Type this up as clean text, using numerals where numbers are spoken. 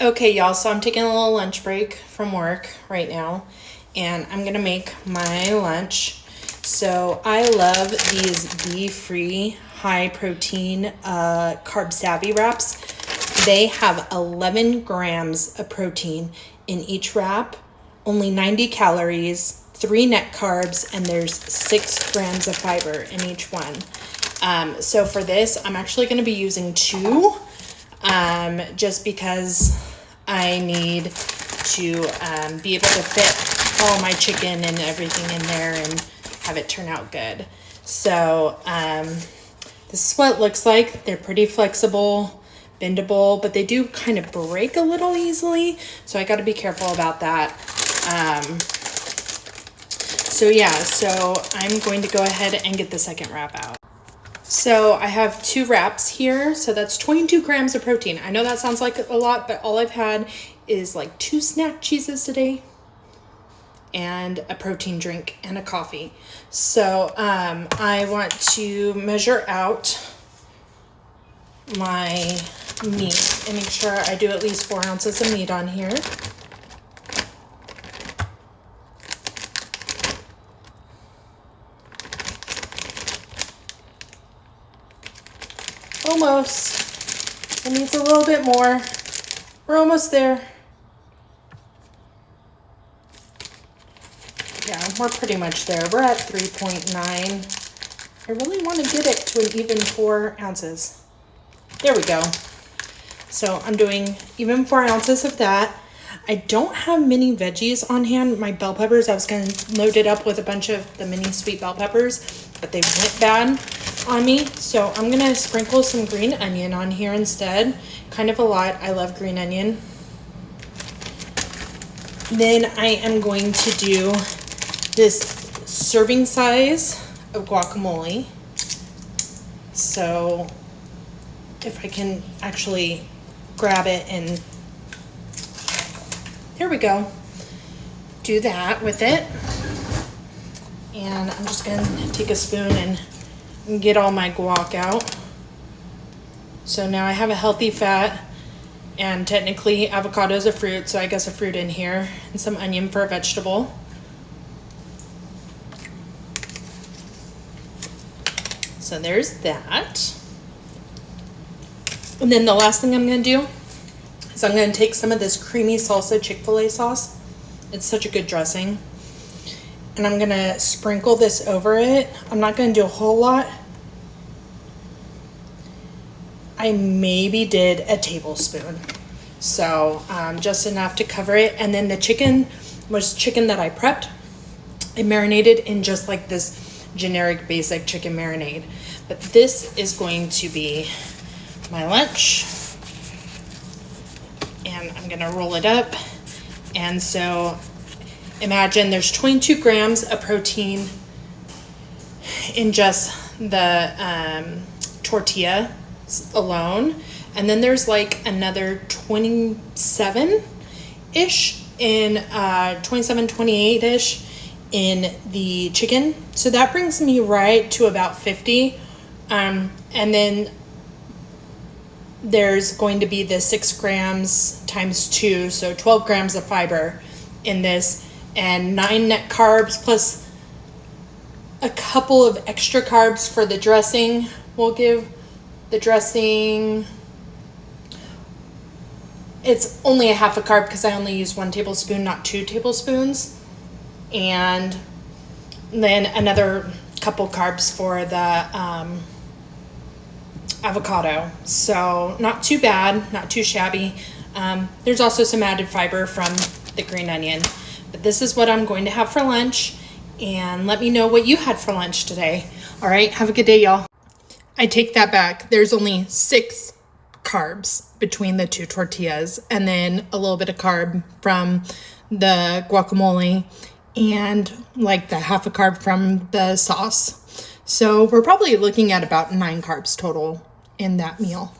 Okay, y'all, so I'm taking a little lunch break from work right now, and I'm gonna make my lunch. So I love these bee-free, high-protein, carb-savvy wraps. They have 11 grams of protein in each wrap, only 90 calories, 3 net carbs, and there's 6 grams of fiber in each one. So for this, I'm actually gonna be using 2. Just because I need to be able to fit all my chicken and everything in there and have it turn out good. So this is what it looks like. They're pretty flexible, bendable, but they do kind of break a little easily. So I got to be careful about that. So I'm going to go ahead and get the second wrap out. So I have 2 wraps here, so that's 22 grams of protein. I know that sounds like a lot, but all I've had is like 2 snack cheeses today and a protein drink and a coffee. So I want to measure out my meat and make sure I do at least 4 ounces of meat on here. Almost. It needs a little bit more. We're almost there. Yeah, we're pretty much there. We're at 3.9. I really want to get it to an even 4 ounces. There we go. So I'm doing even 4 ounces of that. I don't have mini veggies on hand. My bell peppers, I was going to load it up with a bunch of the mini sweet bell peppers, but they went bad on me. So I'm going to sprinkle some green onion on here instead. Kind of a lot. I love green onion. Then I am going to do this serving size of guacamole. So if I can actually grab it and there we go. Do that with it. And I'm just going to take a spoon and get all my guac out. So now I have a healthy fat, and technically avocado is a fruit, so I guess a fruit in here, and some onion for a vegetable. So there's that. And then the last thing I'm going to do is I'm going to take some of this creamy salsa Chick-fil-A sauce. It's such a good dressing. And I'm going to sprinkle this over it. I'm not going to do a whole lot. I maybe did a tablespoon. So just enough to cover it. And then the chicken was chicken that I prepped. I marinated in just like this generic basic chicken marinade. But this is going to be my lunch. And I'm going to roll it up. And so imagine there's 22 grams of protein in just the tortilla alone. And then there's like another 27-ish in 28-ish in the chicken. So that brings me right to about 50. And then there's going to be the 6 grams times 2, so 12 grams of fiber in this, and 9 net carbs plus a couple of extra carbs for the dressing. We'll give the dressing, it's only a half a carb because I only use 1 tablespoon, not 2 tablespoons. And then another couple carbs for the avocado. So not too bad, not too shabby. There's also some added fiber from the green onion. But this is what I'm going to have for lunch. And let me know what you had for lunch today. All right, have a good day, y'all. I take that back. There's only 6 carbs between the 2 tortillas, and then a little bit of carb from the guacamole, and like the half a carb from the sauce. So we're probably looking at about 9 carbs total in that meal.